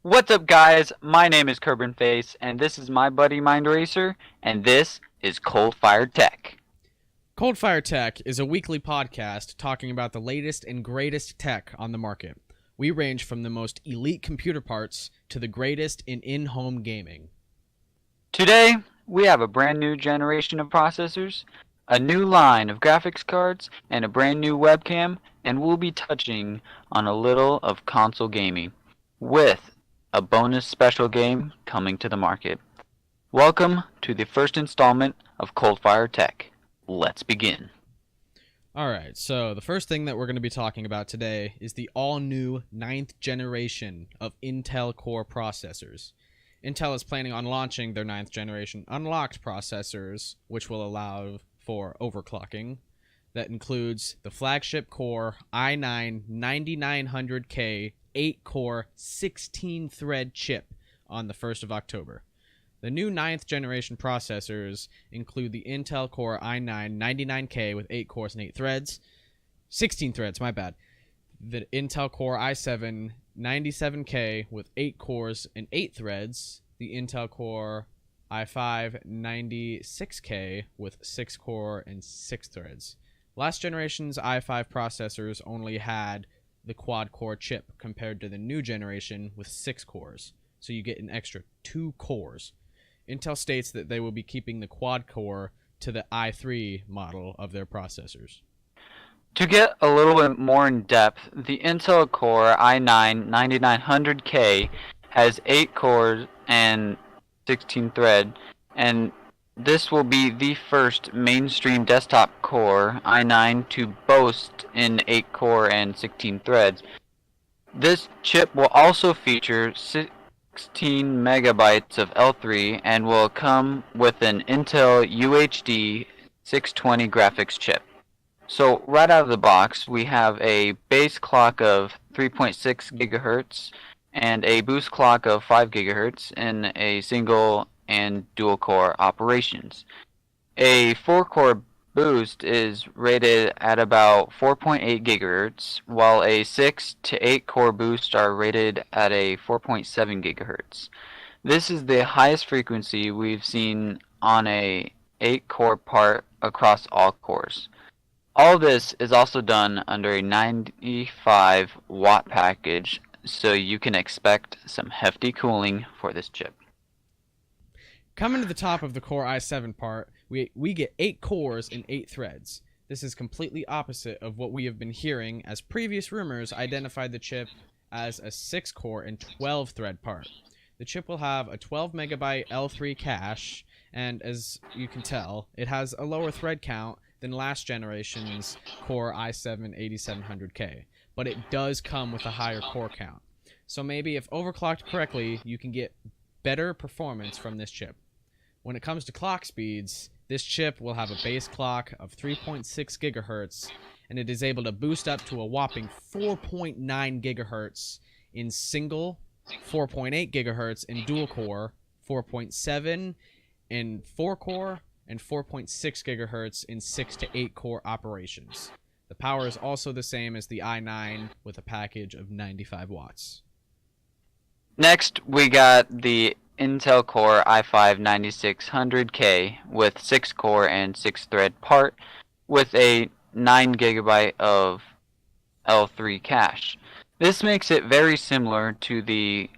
What's up, guys? My name is Kerbin Face, and this is my buddy Mind Racer, and this is Coldfire Tech. Coldfire Tech is a weekly podcast talking about the latest and greatest tech on the market. We range from the most elite computer parts to the greatest in in-home gaming. Today, we have a brand new generation of processors, a new line of graphics cards, and a brand new webcam, and we'll be touching on a little of console gaming, with a bonus special game coming to the market. Welcome to the first installment of Coldfire Tech. Let's begin. Alright, so the first thing that we're going to be talking about today is the all-new 9th generation of Intel Core processors. Intel is planning on launching their 9th generation unlocked processors, which will allow for overclocking. That includes the flagship Core i9-9900K 8-core 16-thread chip on the 1st of October. The new 9th generation processors include the Intel Core i9-99K with 8 cores and 8 threads. 16 threads, my bad. The Intel Core i7-97K with 8 cores and 8 threads. The Intel Core i5-96K with 6 core and 6 threads. Last generation's i5 processors only had the quad-core chip compared to the new generation with 6 cores. So you get an extra 2 cores. Intel states that they will be keeping the quad-core to the i3 model of their processors. To get a little bit more in depth, the Intel Core i9-9900K has 8 cores and 16 thread, and this will be the first mainstream desktop Core i9 to boast in 8 core and 16 threads. This chip will also feature 16 megabytes of L3 and will come with an Intel UHD 620 graphics chip. So right out of the box, we have a base clock of 3.6 gigahertz and a boost clock of 5 gigahertz in a single and dual core operations. A 4-core boost is rated at about 4.8 gigahertz, while a 6 to 8 core boost are rated at a 4.7 gigahertz. This is the highest frequency we've seen on a 8 core part across all cores. All this is also done under a 95 watt package, so you can expect some hefty cooling for this chip. Coming to the top of the Core i7 part, we get 8 cores and 8 threads. This is completely opposite of what we have been hearing, as previous rumors identified the chip as a 6-core and 12-thread part. The chip will have a 12 megabyte L3 cache, and as you can tell, it has a lower thread count than last generation's Core i7-8700K, but it does come with a higher core count. So maybe if overclocked correctly, you can get better performance from this chip. When it comes to clock speeds, this chip will have a base clock of 3.6 gigahertz, and it is able to boost up to a whopping 4.9 gigahertz in single, 4.8 gigahertz in dual core, 4.7 in 4 core, and 4.6 gigahertz in 6 to 8 core operations. The power is also the same as the i9 with a package of 95 watts. Next, we got the Intel Core i5-9600K with 6 core and 6 thread part with a 9 gigabyte of L3 cache. This makes it very similar to the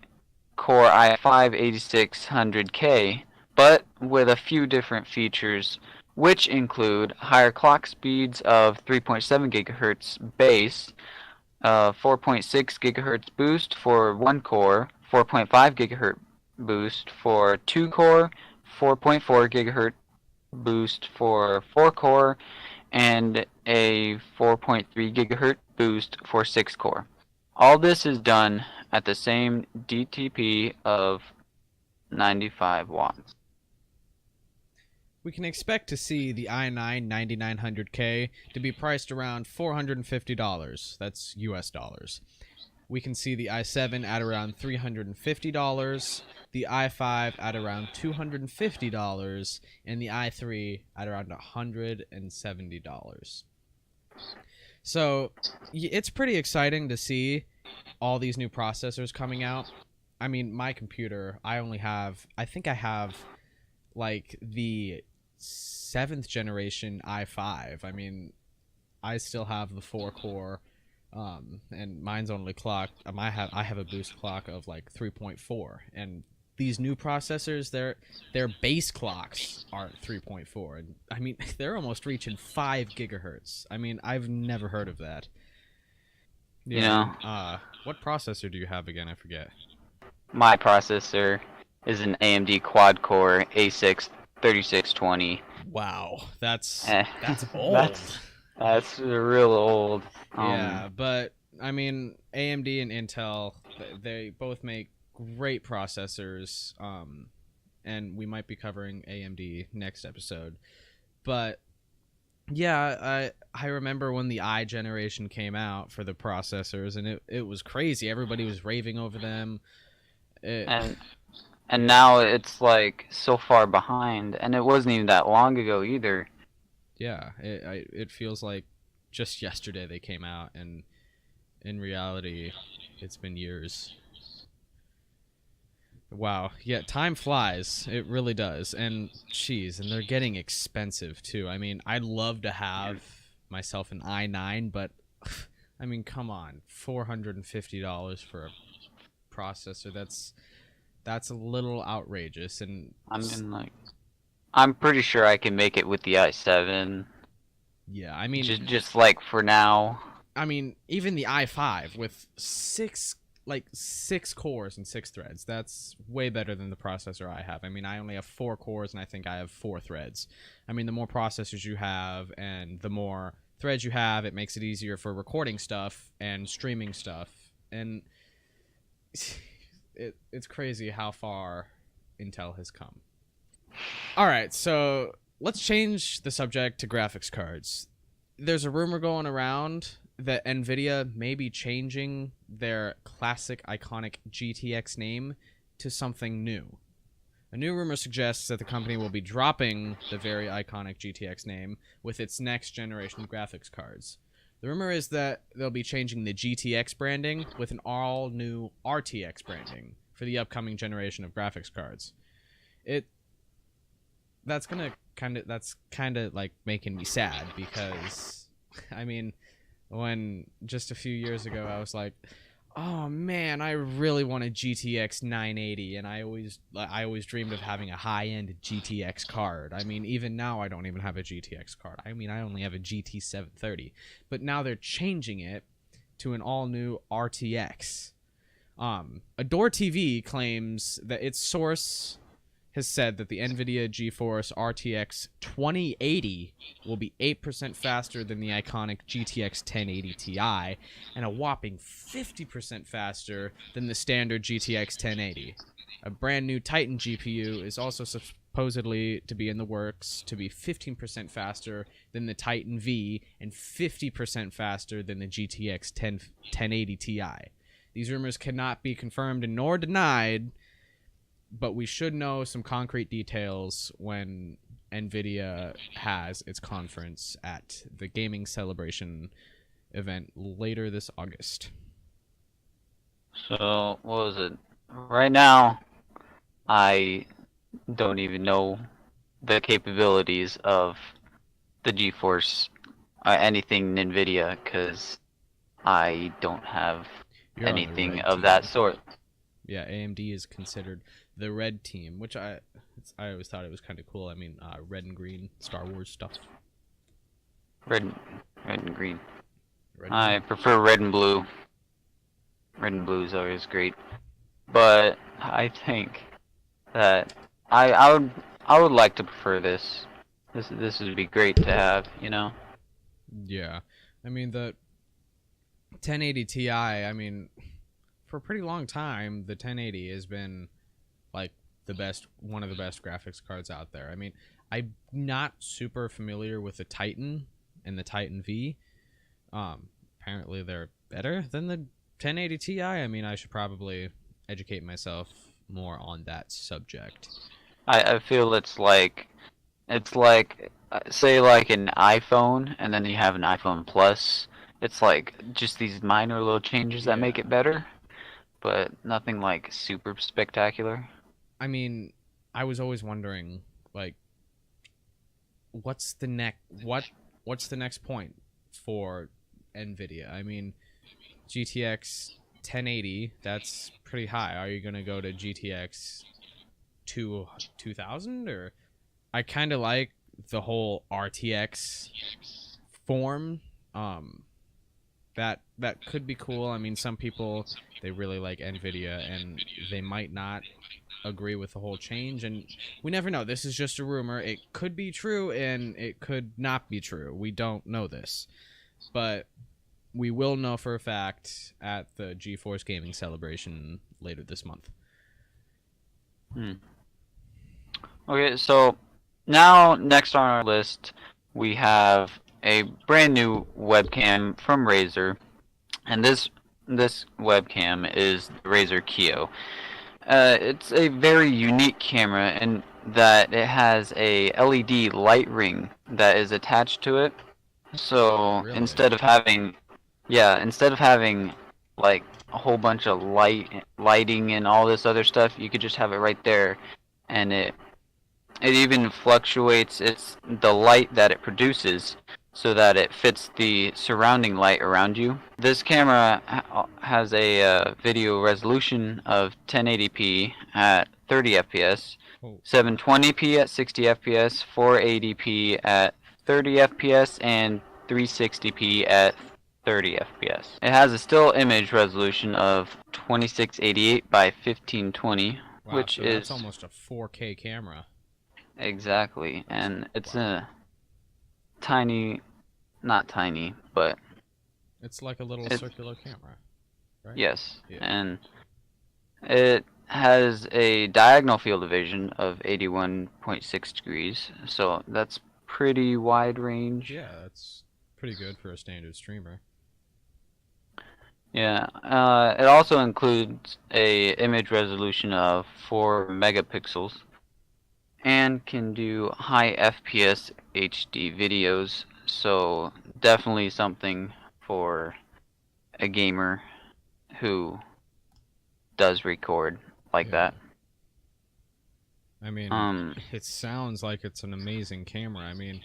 Core i5-8600K, but with a few different features, which include higher clock speeds of 3.7 gigahertz base, 4.6 gigahertz boost for 1 core, 4.5 gigahertz boost for 2 core, 4.4 gigahertz boost for 4 core, and a 4.3 gigahertz boost for 6 core. All this is done at the same DTP of 95 watts. We can expect to see the i9-9900K to be priced around $450. That's US dollars. We can see the i7 at around $350, the i5 at around $250, and the i3 at around $170. So it's pretty exciting to see all these new processors coming out. I mean, my computer, I think I have like the 7th generation i5. I mean, I still have the 4 core, and mine's only clocked. I have a boost clock of like 3.4, and these new processors, their base clocks are 3.4, and I mean they're almost reaching 5 gigahertz. I mean, I've never heard of that. You Yeah, know, and what processor do you have again? I forget. my processor is an AMD quad core A6 3620. Wow, Eh, that's old. that's that's real old. Yeah, but I mean, AMD and Intel, they both make great processors. And we might be covering AMD next episode. But yeah, I remember when the i generation came out for the processors, and it was crazy. Everybody was raving over them. It, and and yeah, now it's like so far behind, and it wasn't even that long ago either. yeah. It feels like just yesterday they came out, and in reality, it's been years. Wow. Yeah, time flies. It really does. And geez, and they're getting expensive too. I mean, I'd love to have myself an i9, but I mean, come on. $450 for a processor. That's a little outrageous, and I mean, like, I'm pretty sure I can make it with the i7. yeah, Just like for now. I mean, even the i5 with six cores and 6 threads. That's way better than the processor I have. I mean, I only have 4 cores and I think I have 4 threads. I mean, the more processors you have and the more threads you have, it makes it easier for recording stuff and streaming stuff. And it's crazy how far Intel has come. All right, so let's change the subject to graphics cards. There's a rumor going around that Nvidia may be changing their classic iconic GTX name to something new. A new rumor suggests that the company will be dropping the very iconic GTX name with its next generation graphics cards. The rumor is that they'll be changing the GTX branding with an all new RTX branding for the upcoming generation of graphics cards. It that's kind of like making me sad because I mean, when just a few years ago I was like, oh man, I really want a GTX 980, and I always dreamed of having a high-end GTX card. I mean, even now I don't even have a GTX card. I mean, I only have a GT 730, but now they're changing it to an all-new RTX. Adore TV claims that its source has said that the NVIDIA GeForce RTX 2080 will be 8% faster than the iconic GTX 1080 Ti and a whopping 50% faster than the standard GTX 1080. A brand new Titan GPU is also supposedly to be in the works to be 15% faster than the Titan V and 50% faster than the GTX 1080 Ti. These rumors cannot be confirmed nor denied, but we should know some concrete details when NVIDIA has its conference at the Gaming Celebration event later this August. So what was it? Right now, I don't even know the capabilities of the GeForce, anything NVIDIA, because I don't have You're on the anything red of team. that sort. Yeah, AMD is considered the red team, which I always thought it was kind of cool. I mean, red and green Star Wars stuff. Red, red and green. Red and I green. prefer red and blue. Red and blue is always great, but I think that I would like to prefer this. This would be great to have, you know. Yeah, I mean the 1080 Ti. I mean, for a pretty long time, the 1080 has been like one of the best graphics cards out there. I mean, I'm not super familiar with the Titan and the Titan V. Apparently they're better than the 1080 Ti. I mean, I should probably educate myself more on that subject. I feel it's like say like an iPhone, and then you have an iPhone Plus. It's like just these minor little changes that make Yeah. it better. but nothing like super spectacular. I mean, I was always wondering, like, what's the what's the next point for Nvidia? I mean, GTX 1080, that's pretty high. Are you gonna go to GTX 2000? Or I kind of like the whole RTX form. That could be cool. I mean, some people, they really like Nvidia and they might not agree with the whole change, and we never know. This is just a rumor. It could be true and it could not be true. We don't know this, but we will know for a fact at the GeForce Gaming Celebration later this month. Okay, so now next on our list we have a brand new webcam from Razer, and this webcam is the Razer Kio. It's a very unique camera in that it has a LED light ring that is attached to it. So Really? instead of having like a whole bunch of lighting and all this other stuff, you could just have it right there, and it even fluctuates the light that it produces so that it fits the surrounding light around you. This camera has a video resolution of 1080p at 30 fps, 720p at 60 fps, 480p at 30 fps, and 360p at 30 fps. It has a still image resolution of 2688 by 1520, Wow, which so is that's almost a 4K camera. exactly, and it's a tiny, not tiny, but It's like a little circular camera, right? yes, Yeah. and it has a diagonal field of vision of 81.6 degrees, so that's pretty wide range. Yeah, that's pretty good for a standard streamer. Yeah, it also includes a image resolution of 4 megapixels and can do high FPS HD videos, so definitely something for a gamer who does record like Yeah. that. I mean, it sounds like it's an amazing camera. I mean,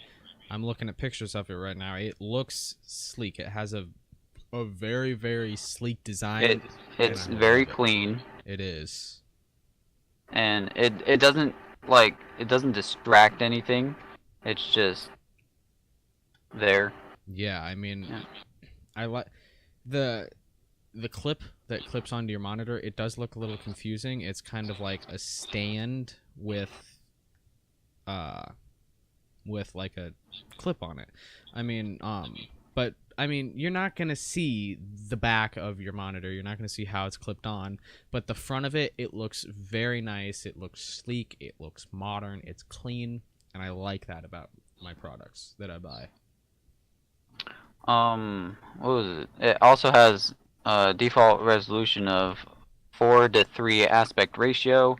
I'm looking at pictures of it right now. It looks sleek. It has a very, very sleek design. It's and I very love it. clean, It is. and it doesn't like it doesn't distract anything. It's just there. Yeah, I mean, Yeah. I like the clip that clips onto your monitor. It does look a little confusing. It's kind of like a stand with like a clip on it. I mean, but I mean, you're not gonna see the back of your monitor. You're not gonna see how it's clipped on. But the front of it, it looks very nice. It looks sleek. It looks modern. It's clean, and I like that about my products that I buy. What was it? It also has a default resolution of 4:3 aspect ratio,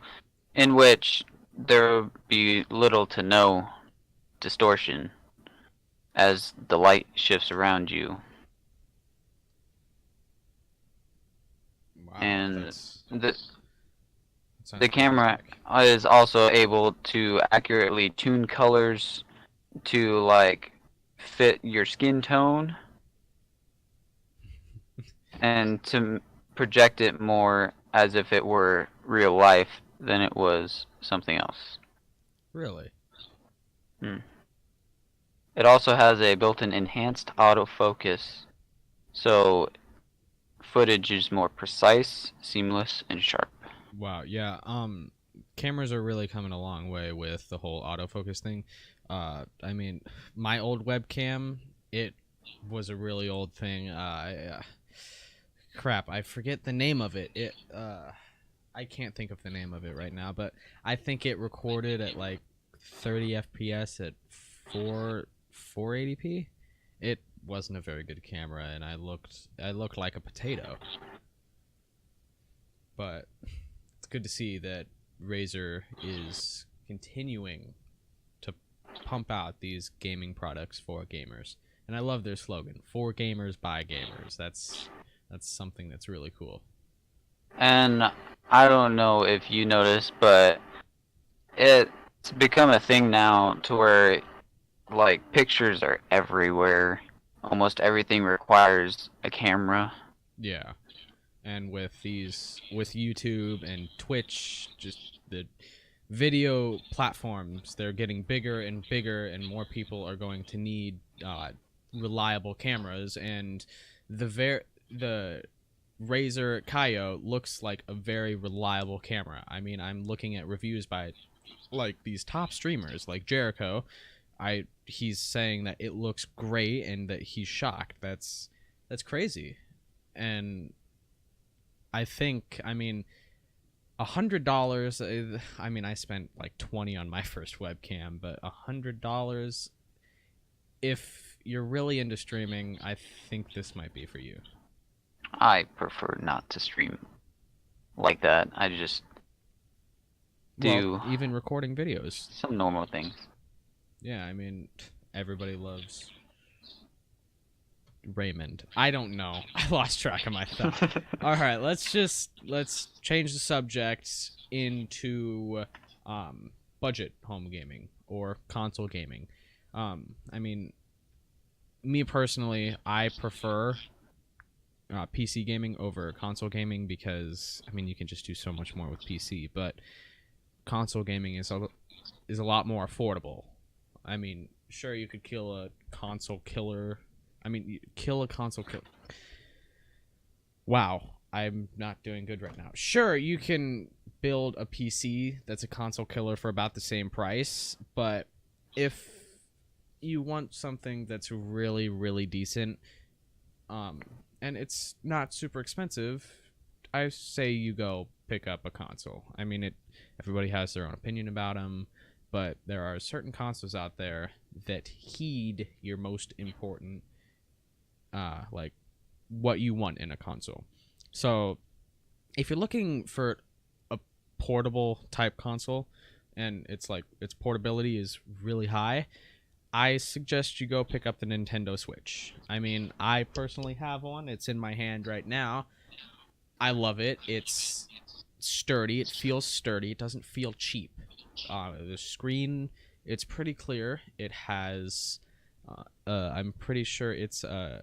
in which there will be little to no distortion as the light shifts around you. Wow, And that's the that sounds the camera fantastic. is also able to accurately tune colors to like fit your skin tone and to project it more as if it were real life than it was something else. Really? It also has a built-in enhanced autofocus, so footage is more precise, seamless, and sharp. Wow. Yeah. Cameras are really coming a long way with the whole autofocus thing. I mean, my old webcam, it was a really old thing. Crap, I forget the name of it. I can't think of the name of it right now, but I think it recorded at like 30 FPS at 480p. It wasn't a very good camera, and I looked like a potato. But it's good to see that Razer is continuing to pump out these gaming products for gamers. And I love their slogan, "For gamers by gamers." That's something that's really cool. And I don't know if you noticed, but it's become a thing now to where like pictures are everywhere. Almost everything requires a camera. Yeah. And with YouTube and Twitch, just the video platforms, they're getting bigger and bigger, and more people are going to need reliable cameras. And the Razer Kaio looks like a very reliable camera. I mean, I'm looking at reviews by like these top streamers like Jericho. He's saying that it looks great and that he's shocked. That's crazy. And I mean, $100. I mean, I spent like 20 on my first webcam, but $100. If you're really into streaming, I think this might be for you. I prefer not to stream like that. I just do even recording videos. some normal things. Yeah, I mean, everybody loves Raymond. I don't know. I lost track of my thought. All right, let's change the subject into budget home gaming or console gaming. I mean, me personally, I prefer PC gaming over console gaming because I mean you can just do so much more with PC, but console gaming is a lot more affordable. I mean, sure you could kill a console killer. I mean, kill a console killer. Wow, I'm not doing good right now. Sure, you can build a PC that's a console killer for about the same price, but if you want something that's really, really decent, and it's not super expensive, I say you go pick up a console. I mean, everybody has their own opinion about them, but there are certain consoles out there that heed your most important, like, what you want in a console. So, if you're looking for a portable type console, and its portability is really high, I suggest you go pick up the Nintendo Switch. I mean, I personally have one. It's in my hand right now. I love it. It's sturdy. It feels sturdy. It doesn't feel cheap. The screen, it's pretty clear. It has, I'm pretty sure it's a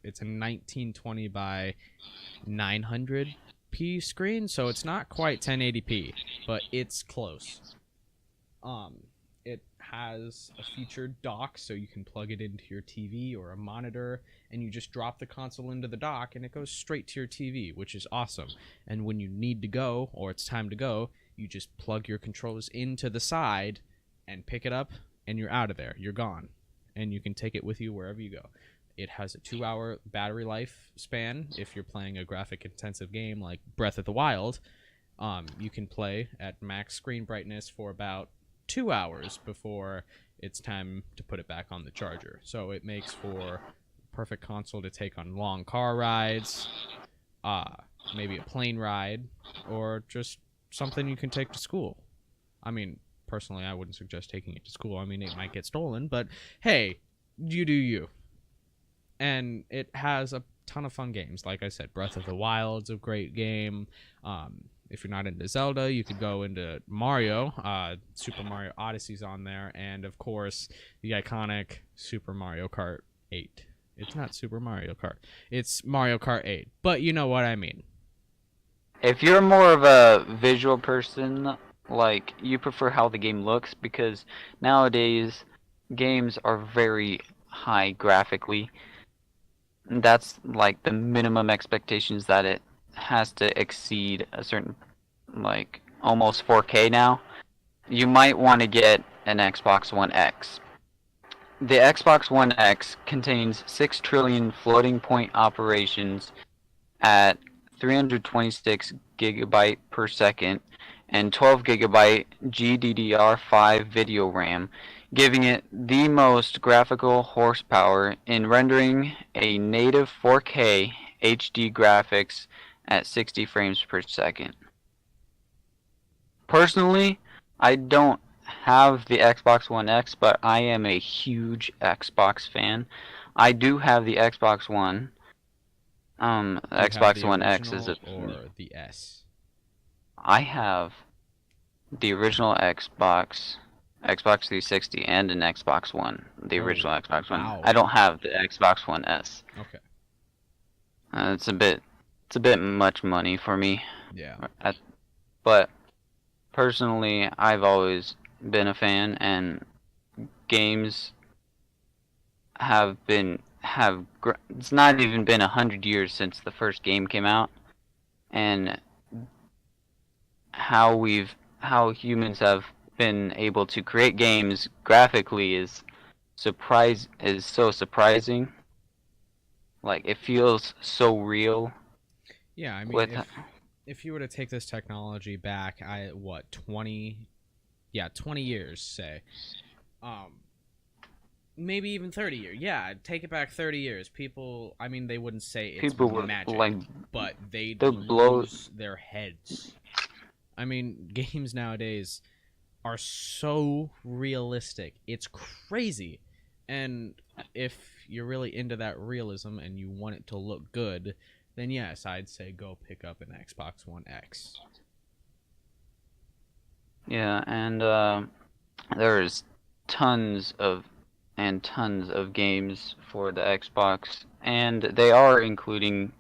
1920 by 900p screen, so it's not quite 1080p, but it's close. It has a featured dock, so you can plug it into your TV or a monitor, and you just drop the console into the dock, and it goes straight to your TV, which is awesome. And when you need to go, or it's time to go, you just plug your controllers into the side and pick it up, and you're out of there. You're gone. And you can take it with you wherever you go. It has a 2-hour battery life span. If you're playing a graphic-intensive game like Breath of the Wild, you can play at max screen brightness for about 2 hours before it's time to put it back on the charger. So it makes for a perfect console to take on long car rides, maybe a plane ride, or just something you can take to school. I mean, personally, I wouldn't suggest taking it to school. I mean, it might get stolen, but hey, you do you. And it has a ton of fun games. Like I said, Breath of the Wild's a great game. If you're not into Zelda, you could go into Mario. Super Mario Odyssey's on there. And, of course, the iconic Super Mario Kart 8. It's not Super Mario Kart. It's Mario Kart 8. But you know what I mean. If you're more of a visual person, like, you prefer how the game looks, because nowadays games are very high graphically. That's like the minimum expectations that it has to exceed a certain, like, almost 4K now. You might want to get an Xbox One X. The Xbox One X contains 6 trillion floating point operations at 326 gigabyte per second and 12 gigabyte GDDR5 video RAM, giving it the most graphical horsepower in rendering a native 4K HD graphics at 60 frames per second. Personally, I don't have the Xbox One X, but I am a huge Xbox fan. I do have the Xbox One, Do you have Xbox the One X is original a. or the S? I have the original Xbox 360, and an Xbox One. The Oh, original Xbox One. wow. I don't have the Xbox One S. Okay. It's a bit much money for me. Yeah. But personally, I've always been a fan, and games it's not even been 100 years since the first game came out, and how humans have been able to create games graphically is so surprising. Like, it feels so real Yeah, I mean, with. if you were to take this technology back, 20, yeah, 20 years, say, um, maybe even 30 years. Yeah, take it back 30 years. People, I mean, they wouldn't say it's People would magic, like but they'd the blow. lose their heads. I mean, games nowadays are so realistic. It's crazy. And if you're really into that realism and you want it to look good, then yes, I'd say go pick up an Xbox One X. Yeah, and there's tons of tons of games for the Xbox, and they are including,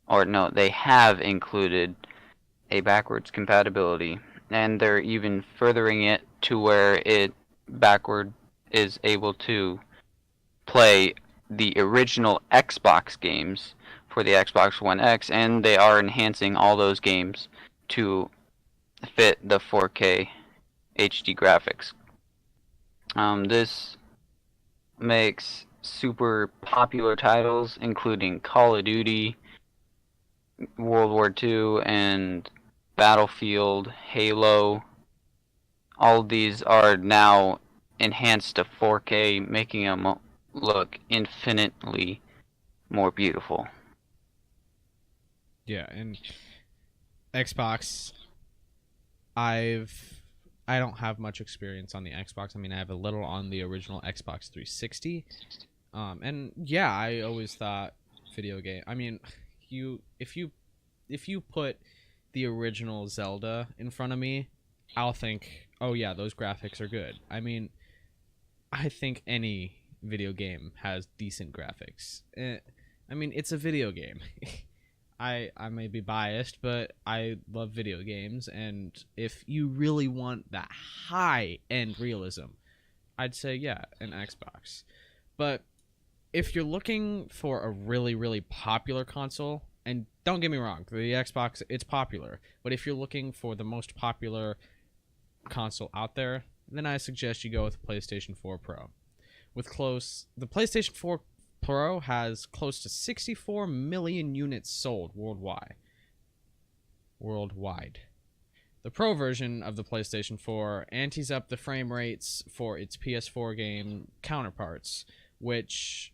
or no, they have included a backwards compatibility, and they're even furthering it to where it backward is able to play the original Xbox games for the Xbox One X, and they are enhancing all those games to fit the 4K HD graphics. This makes super popular titles, including Call of Duty, World War II, and Battlefield, Halo. All of these are now enhanced to 4K, making them look infinitely more beautiful. Yeah, and Xbox, I don't have much experience on the Xbox. I mean, I have a little on the original Xbox 360. And yeah, I always thought video game. I mean, you if you put the original Zelda in front of me, I'll think, "Oh yeah, those graphics are good." I mean, I think any video game has decent graphics. I mean, it's a video game. I may be biased, but I love video games, and if you really want that high end realism, I'd say yeah, an Xbox. But if you're looking for a really really popular console, and don't get me wrong, the Xbox, it's popular, but if you're looking for the most popular console out there, then I suggest you go with the PlayStation 4 Pro. The PlayStation 4 Pro has close to 64 million units sold worldwide. The Pro version of the PlayStation 4 antes up the frame rates for its PS4 game counterparts, which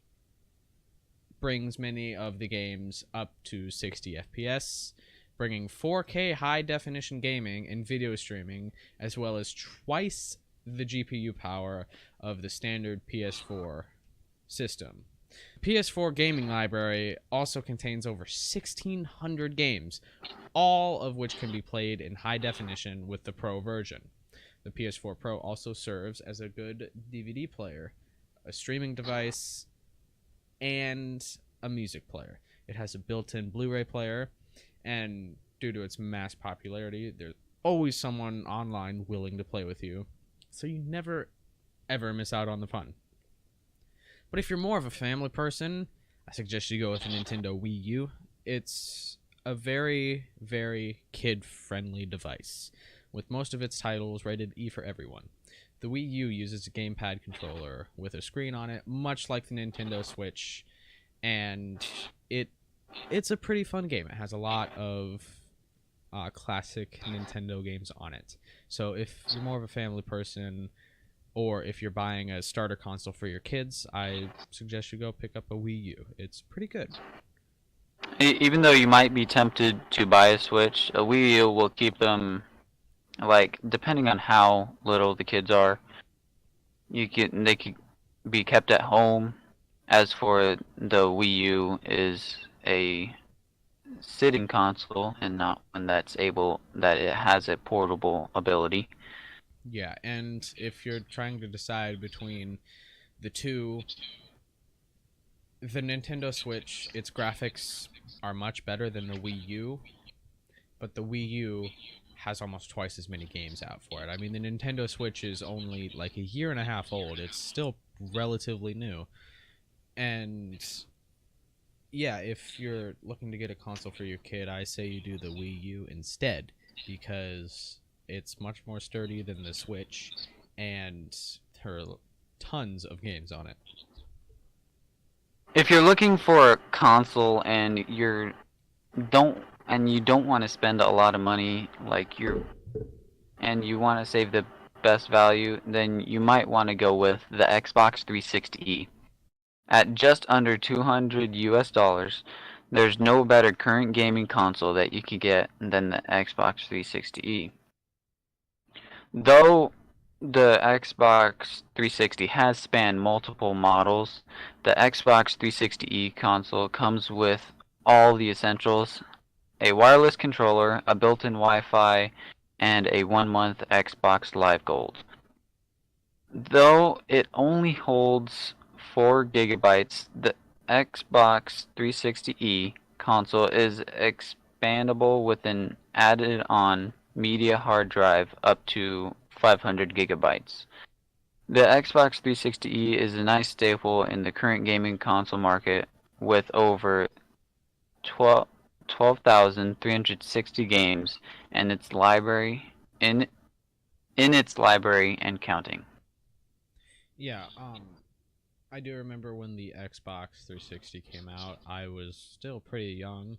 brings many of the games up to 60 FPS, bringing 4K high definition gaming and video streaming, as well as twice the GPU power of the standard PS4 system. PS4 gaming library also contains over 1,600 games, all of which can be played in high definition with the Pro version. The PS4 Pro also serves as a good DVD player, a streaming device, and a music player. It has a built-in Blu-ray player, and due to its mass popularity, there's always someone online willing to play with you, so you never ever miss out on the fun. But if you're more of a family person, I suggest you go with a Nintendo Wii U. It's a very, very kid-friendly device, with most of its titles rated E for everyone. The Wii U uses a gamepad controller with a screen on it, much like the Nintendo Switch, and it's a pretty fun game. It has a lot of classic Nintendo games on it. So if you're more of a family person, or if you're buying a starter console for your kids, I suggest you go pick up a Wii U. It's pretty good. Even though you might be tempted to buy a Switch, a Wii U will keep them, like, depending on how little the kids are, they could be kept at home. As for the Wii U, a sitting console and not one that it has a portable ability. Yeah, and if you're trying to decide between the two, the Nintendo Switch, its graphics are much better than the Wii U, but the Wii U has almost twice as many games out for it. I mean, the Nintendo Switch is only like a year and a half old. It's still relatively new. And yeah, if you're looking to get a console for your kid, I say you do the Wii U instead because it's much more sturdy than the Switch and there are tons of games on it. If you're looking for a console and you don't want to spend a lot of money, and you want to save the best value, then you might want to go with the Xbox 360E. At just under 200 US dollars, there's no better current gaming console that you could get than the Xbox 360E. Though the Xbox 360 has spanned multiple models, the Xbox 360E console comes with all the essentials: a wireless controller, a built-in Wi-Fi, and a 1-month Xbox Live Gold. Though it only holds 4 gigabytes, the Xbox 360E console is expandable with an added-on media hard drive up to 500 gigabytes. The Xbox 360E is a nice staple in the current gaming console market with over 12,360 games in its library and counting. Yeah, I do remember when the Xbox 360 came out. I was still pretty young,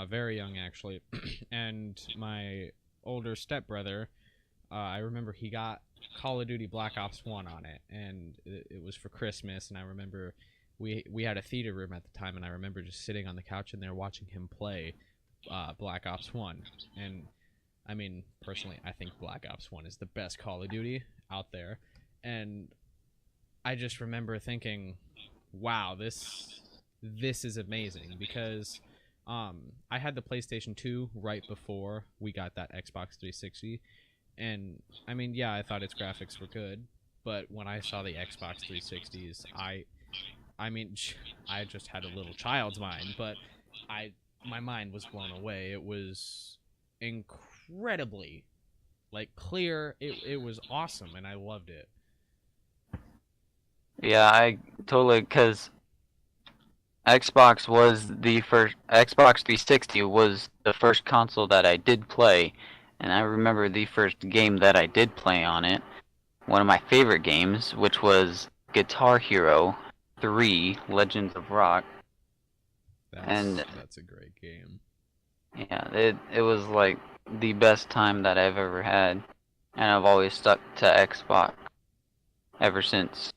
very young actually, and my older stepbrother, I remember he got Call of Duty Black Ops 1 on it, and it was for Christmas, and I remember we had a theater room at the time, and I remember just sitting on the couch in there watching him play Black Ops 1. And I mean, personally, I think Black Ops 1 is the best Call of Duty out there, and I just remember thinking, wow, this is amazing because I had the PlayStation 2 right before we got that Xbox 360, and I mean, yeah, I thought its graphics were good, but when I saw the Xbox 360s, I mean, I just had a little child's mind, but my mind was blown away. It was incredibly like clear. It was awesome, and I loved it. Yeah, I totally, because Xbox 360 was the first console that I did play, and I remember the first game that I did play on it, one of my favorite games, which was Guitar Hero 3 Legends of Rock. And That's a great game. yeah, it was like the best time that I've ever had, and I've always stuck to Xbox ever since.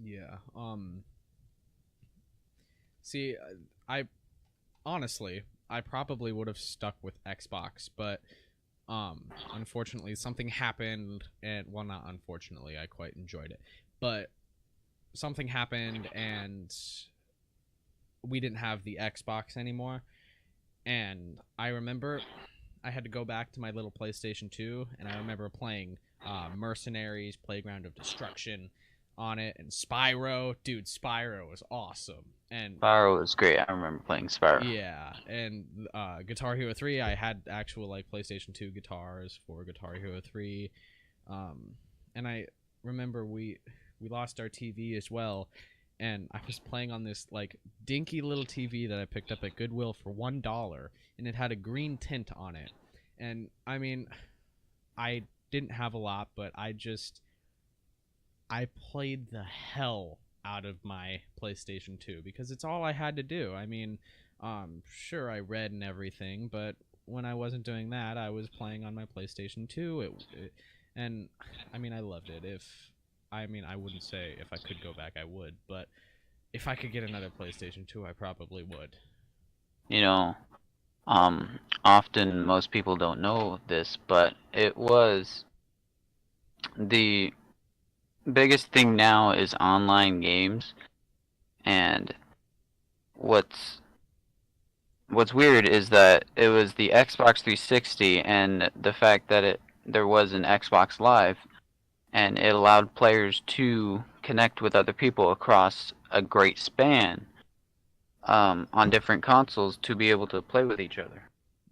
Yeah. See, I honestly, I probably would have stuck with Xbox, but unfortunately something happened and well, not unfortunately, I quite enjoyed it. But something happened and we didn't have the Xbox anymore. And I remember I had to go back to my little PlayStation 2, and I remember playing Mercenaries, Playground of Destruction on it, and Spyro. Dude, Spyro was awesome. And Spyro was great. I remember playing Spyro. yeah, and Guitar Hero 3, I had actual like PlayStation 2 guitars for Guitar Hero 3. And I remember we lost our TV as well, and I was playing on this like dinky little TV that I picked up at Goodwill for $1, and it had a green tint on it. And I mean, I didn't have a lot, but I played the hell out of my PlayStation 2 because it's all I had to do. I mean, sure, I read and everything, but when I wasn't doing that, I was playing on my PlayStation 2. And I mean, I loved it. I wouldn't say if I could go back, I would, but if I could get another PlayStation 2, I probably would. You know, often most people don't know this, but it was the biggest thing now is online games, and what's weird is that it was the Xbox 360 and the fact that there was an Xbox Live and it allowed players to connect with other people across a great span on different consoles to be able to play with each other.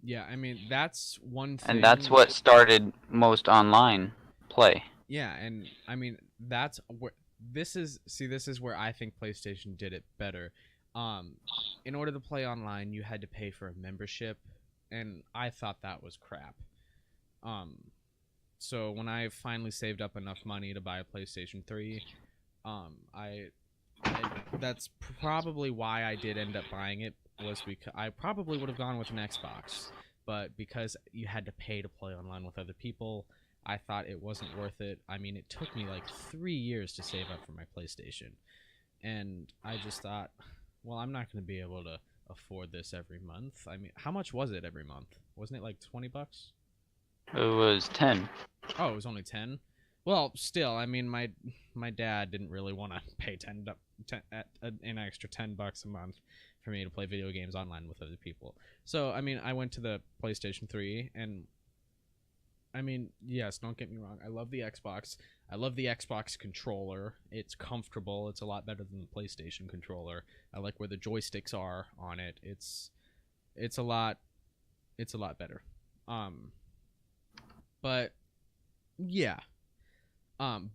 Yeah, I mean, that's one thing. And that's what started most online play. Yeah, and I mean, that's where this is where I think PlayStation did it better. In order to play online, you had to pay for a membership, and I thought that was crap. So when I finally saved up enough money to buy a PlayStation 3, I that's probably why I did end up buying it, was because I probably would have gone with an Xbox, but because you had to pay to play online with other people, I thought it wasn't worth it. I mean, it took me like 3 years to save up for my PlayStation, and I just thought, well, I'm not going to be able to afford this every month. I mean, how much was it every month? Wasn't it like $20? It was 10. Oh, it was only 10. Well, still, I mean, my dad didn't really want to pay an extra $10 a month for me to play video games online with other people. So, I mean, I went to the PlayStation 3, and I mean, yes, don't get me wrong, I love the Xbox. I love the Xbox controller. It's comfortable. It's a lot better than the PlayStation controller. I like where the joysticks are on it. It's a lot better. But yeah.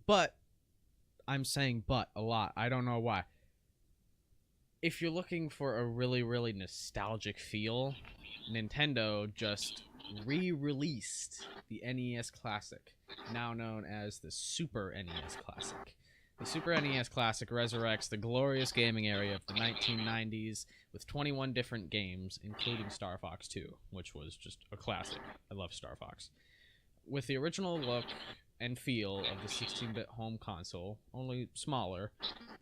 But I'm saying but a lot. I don't know why. If you're looking for a really, really nostalgic feel, Nintendo just re-released the NES Classic, now known as the Super NES Classic. The Super NES Classic resurrects the glorious gaming era of the 1990s with 21 different games, including Star Fox 2, which was just a classic. I love Star Fox. With the original look and feel of the 16-bit home console, only smaller,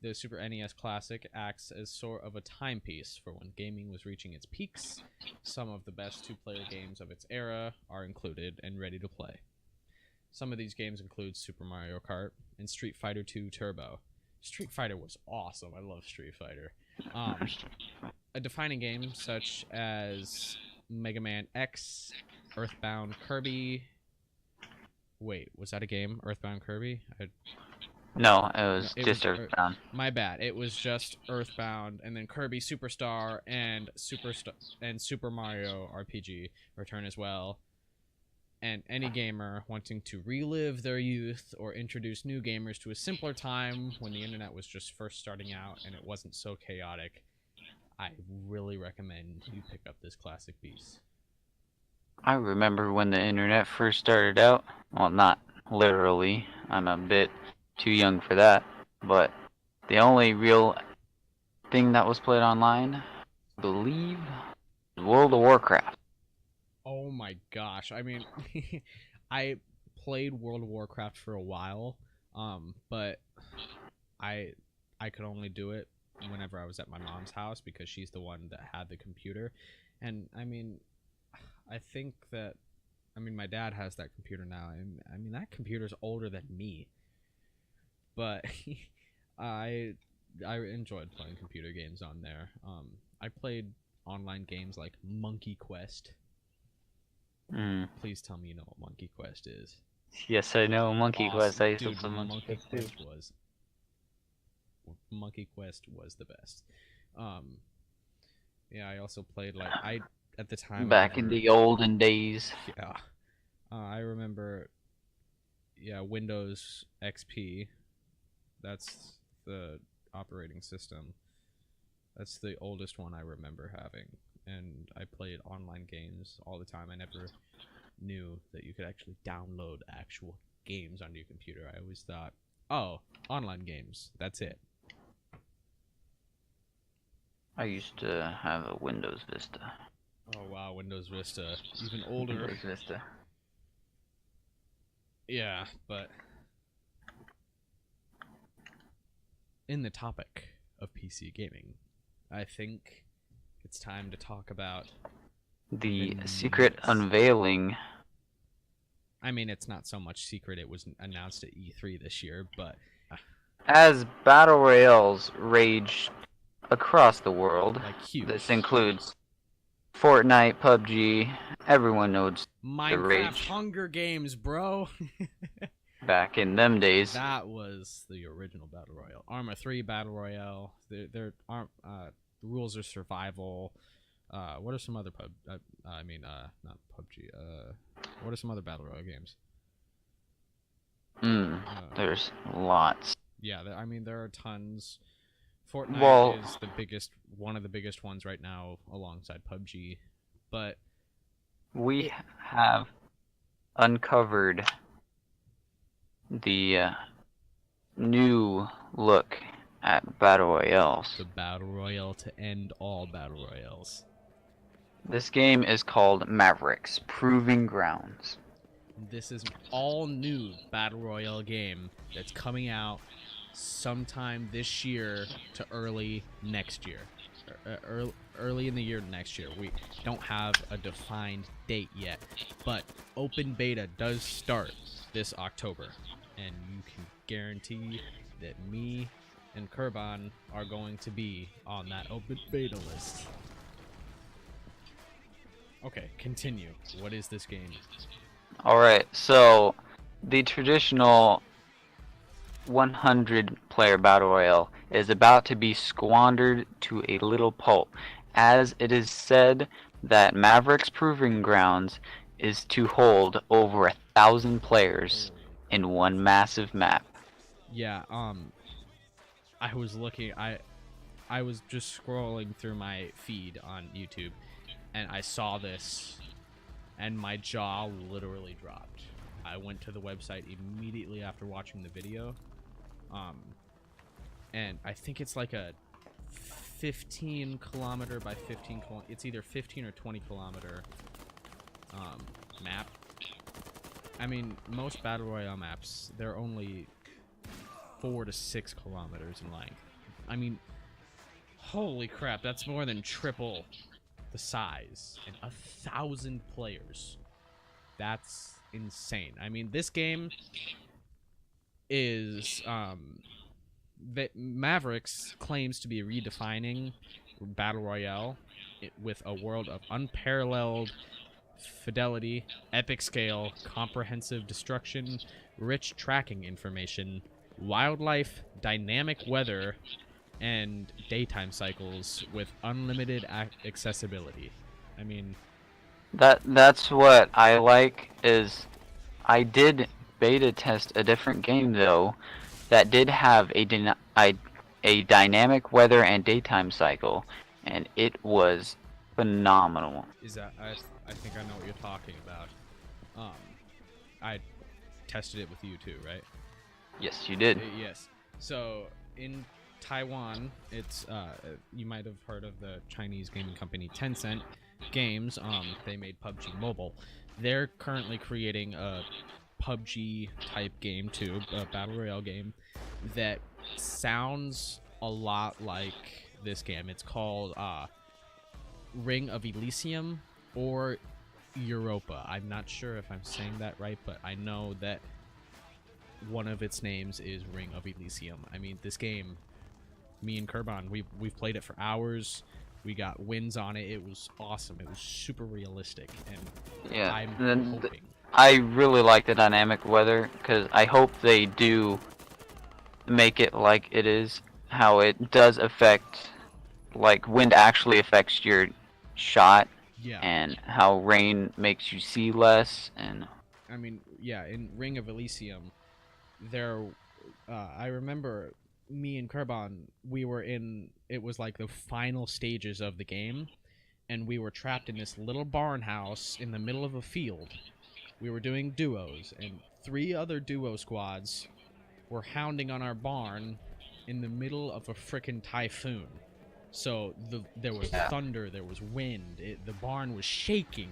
the Super NES Classic acts as sort of a timepiece for when gaming was reaching its peaks. Some of the best two-player games of its era are included and ready to play. Some of these games include Super Mario Kart and Street Fighter II Turbo. Street Fighter was awesome. I love Street Fighter. A defining game such as Mega Man X, Earthbound Kirby. Wait, was that a game? Earthbound Kirby? No, it was just Earthbound. My bad. It was just Earthbound, and then Kirby Superstar and Super Mario RPG return as well. And any gamer wanting to relive their youth or introduce new gamers to a simpler time when the internet was just first starting out and it wasn't so chaotic, I really recommend you pick up this classic piece. I remember when the internet first started out. Well, not literally. I'm a bit too young for that. But the only real thing that was played online, I believe, was World of Warcraft. Oh my gosh. I mean, I played World of Warcraft for a while, but I could only do it whenever I was at my mom's house because she's the one that had the computer. And I mean, I think that, I mean, my dad has that computer now, and I mean, that computer's older than me. But I enjoyed playing computer games on there. I played online games like Monkey Quest. Please tell me you know what Monkey Quest is. Yes, I know Monkey Awesome. Quest. I used to Dude, play Monkey Quest too. Monkey Quest was the best. Yeah, I also played at the time. Back in the olden days. Yeah, I remember. Yeah, Windows XP. That's the operating system. That's the oldest one I remember having, and I played online games all the time. I never knew that you could actually download actual games onto your computer. I always thought, oh, online games, that's it. I used to have a Windows Vista. Oh wow, Windows Vista, even older. Windows Vista. Yeah, but in the topic of PC gaming, I think it's time to talk about the secret unveiling. I mean, it's not so much secret. It was announced at E3 this year, but as battle royales raged across the world. Like huge. This includes Fortnite, PUBG. Everyone knows the Minecraft rage Hunger Games, bro. back in them days. That was the original Battle Royale. Arma 3 Battle Royale. The rules are survival. What are some other not PUBG. What are some other Battle Royale games? There's lots. Yeah, there are tons. Fortnite is one of the biggest ones right now, alongside PUBG. But we have uncovered the new look at Battle Royales. The Battle Royale to end all Battle Royales. This game is called Mavericks Proving Grounds. This is an all-new Battle Royale game that's coming out sometime this year to early next year. Early in the year next year. We don't have a defined date yet, but open beta does start this October, and you can guarantee that me and Kurban are going to be on that open beta list. Okay, continue. What is this game? Alright, so the traditional 100-player Battle Royale is about to be squandered to a little pulp, as it is said that Mavericks Proving Grounds is to hold over 1,000 players in one massive map. Yeah, I was looking, I was just scrolling through my feed on YouTube, and I saw this, and my jaw literally dropped. I went to the website immediately after watching the video, and I think it's like a 15 kilometer by 15 kilometer, it's either 15 or 20 kilometer map. I mean, most Battle Royale maps, they're only 4 to 6 kilometers in length. I mean, holy crap, that's more than triple the size, and 1,000 players. That's insane. I mean, this game is Mavericks claims to be redefining Battle Royale with a world of unparalleled fidelity, epic scale, comprehensive destruction, rich tracking information, wildlife, dynamic weather, and daytime cycles with unlimited accessibility. I mean, that's what I like. Is I did beta test a different game though that did have a dynamic weather and daytime cycle, and it was phenomenal. Is that I think I know what you're talking about. I tested it with you too, right? Yes, you did. Yes. So in Taiwan, it's you might have heard of the Chinese gaming company Tencent Games. They made PUBG Mobile. They're currently creating a PUBG type game too, a battle royale game that sounds a lot like this game. It's called Ring of Elysium or Europa. I'm not sure if I'm saying that right, but I know that one of its names is Ring of Elysium. I mean, this game, me and Kurban, we've played it for hours. We got wins on it. It was awesome. It was super realistic, and yeah, I'm hoping. I really like the dynamic weather because I hope they do make it like it is, how it does affect, like wind actually affects your shot, Yeah. and how rain makes you see less. And I mean, yeah, in Ring of Elysium, there, I remember me and Kurban, we were in, it was like the final stages of the game, and we were trapped in this little barn house in the middle of a field. We were doing duos, and 3 other duo squads were hounding on our barn in the middle of a frickin' typhoon. So there was thunder, there was wind, the barn was shaking,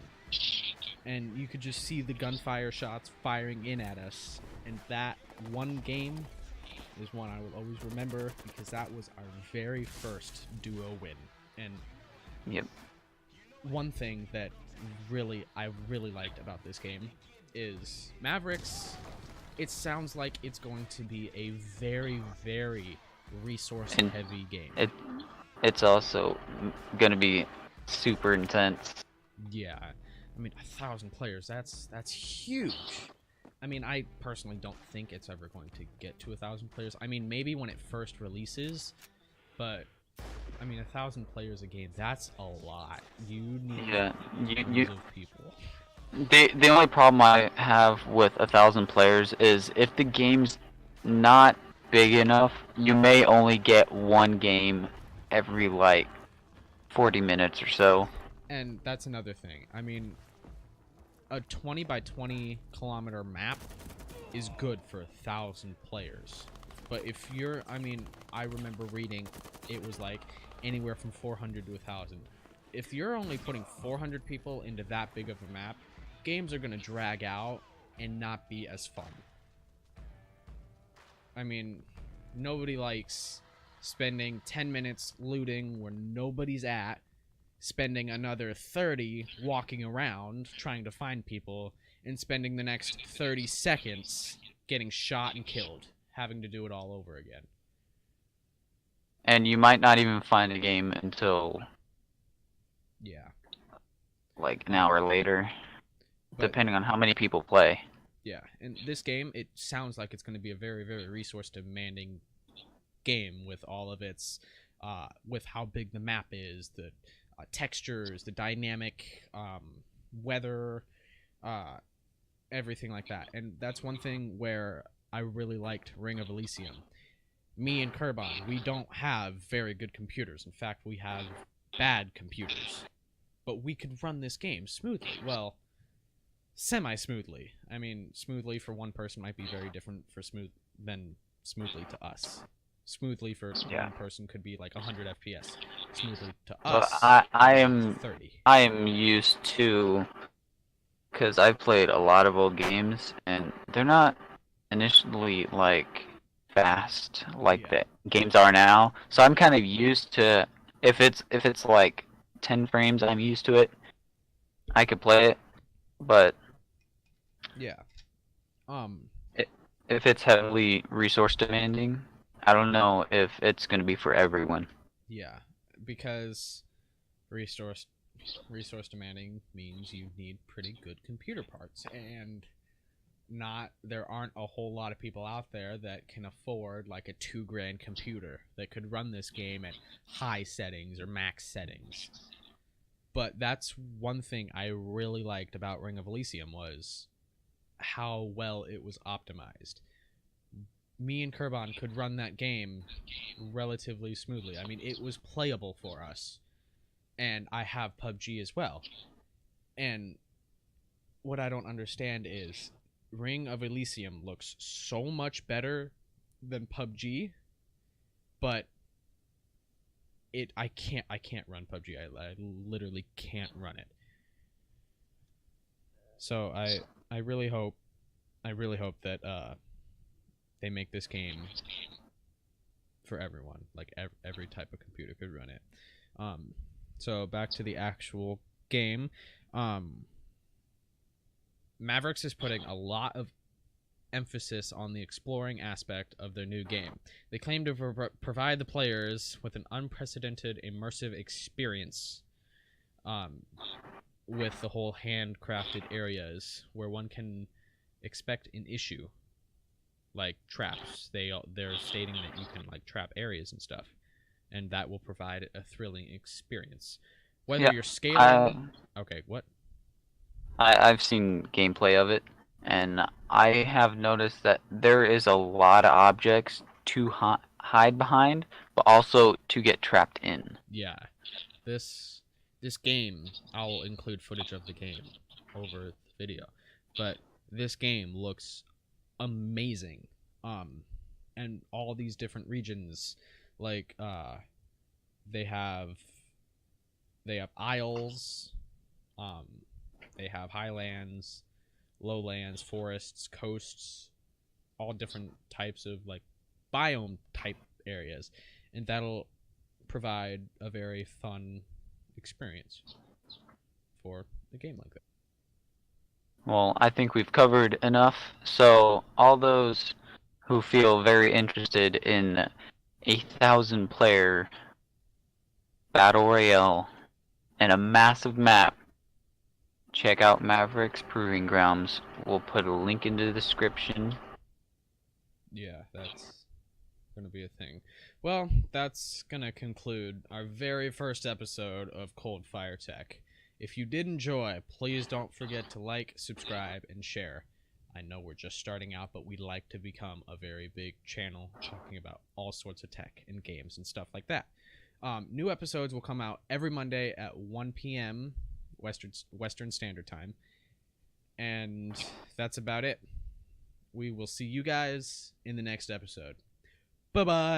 and you could just see the gunfire shots firing in at us. And that one game is one I will always remember because that was our very first duo win. And yep, one thing that I really liked about this game is Mavericks. It sounds like it's going to be a very, very resource-heavy game. it's also gonna be super intense. Yeah, I mean 1,000 players. That's huge. I mean, I personally don't think it's ever going to get to 1,000 players. I mean, maybe when it first releases, but I mean, 1,000 players a game. That's a lot. You need Yeah, tons of people. the only problem I have with 1,000 players is if the game's not big enough, you may only get one game every like 40 minutes or so. And that's another thing. I mean, a 20 by 20 kilometer map is good for 1,000 players. But if you're, I mean, I remember reading it was like anywhere from 400 to 1,000. If you're only putting 400 people into that big of a map, games are going to drag out and not be as fun. I mean, nobody likes spending 10 minutes looting where nobody's at, spending another 30 walking around trying to find people, and spending the next 30 seconds getting shot and killed, having to do it all over again. And you might not even find a game until Yeah. like an hour later, But depending on how many people play. yeah, and this game, it sounds like it's going to be a very, very resource demanding game with all of its, with how big the map is, the textures, the dynamic weather, everything like that. And that's one thing where I really liked Ring of Elysium. Me and Kerbon, we don't have very good computers. In fact, we have bad computers. But we could run this game smoothly. Well, semi-smoothly. I mean, smoothly for one person might be very different for than smoothly to us. Smoothly for one person could be like 100 FPS. Smoothly to us, I like am 30. I am used to, because I've played a lot of old games and they're not initially like fast like Yeah. the games are now. So I'm kind of used to, if it's like 10 frames, I'm used to it. I could play it, but Yeah. Um. if it's heavily resource demanding, I don't know if it's going to be for everyone. Yeah. Because resource resource demanding means you need pretty good computer parts, and there aren't a whole lot of people out there that can afford like a $2,000 computer that could run this game at high settings or max settings. But that's one thing I really liked about Ring of Elysium was how well it was optimized. Me and Kerbon could run that game relatively smoothly. I mean, it was playable for us. And I have PUBG as well. And what I don't understand is Ring of Elysium looks so much better than PUBG, but I can't run PUBG. I literally can't run it. So I really hope that they make this game for everyone. Like every type of computer could run it. So back to the actual game. Mavericks is putting a lot of emphasis on the exploring aspect of their new game. They claim to provide the players with an unprecedented immersive experience, with the whole handcrafted areas where one can expect an issue, like traps. They're stating that you can like trap areas and stuff, and that will provide a thrilling experience. Whether Yeah, you're scaling, okay, what? I've seen gameplay of it, and I have noticed that there is a lot of objects to hide behind, but also to get trapped in. Yeah, this game, I'll include footage of the game over the video, but this game looks amazing. And all these different regions, like they have isles, they have highlands, lowlands, forests, coasts, all different types of like biome type areas, and that'll provide a very fun experience for a game like that. Well, I think we've covered enough, so all those who feel very interested in 1,000 player Battle Royale and a massive map. Check out Maverick's Proving Grounds. We'll put a link in the description. Yeah, that's gonna be a thing. Well, that's gonna conclude our very first episode of Coldfire Tech. If you did enjoy, please don't forget to like, subscribe, and share. I know we're just starting out, but we'd like to become a very big channel talking about all sorts of tech and games and stuff like that. New episodes will come out every Monday at 1 p.m. Western Standard Time. And that's about it. We will see you guys in the next episode. Bye-bye.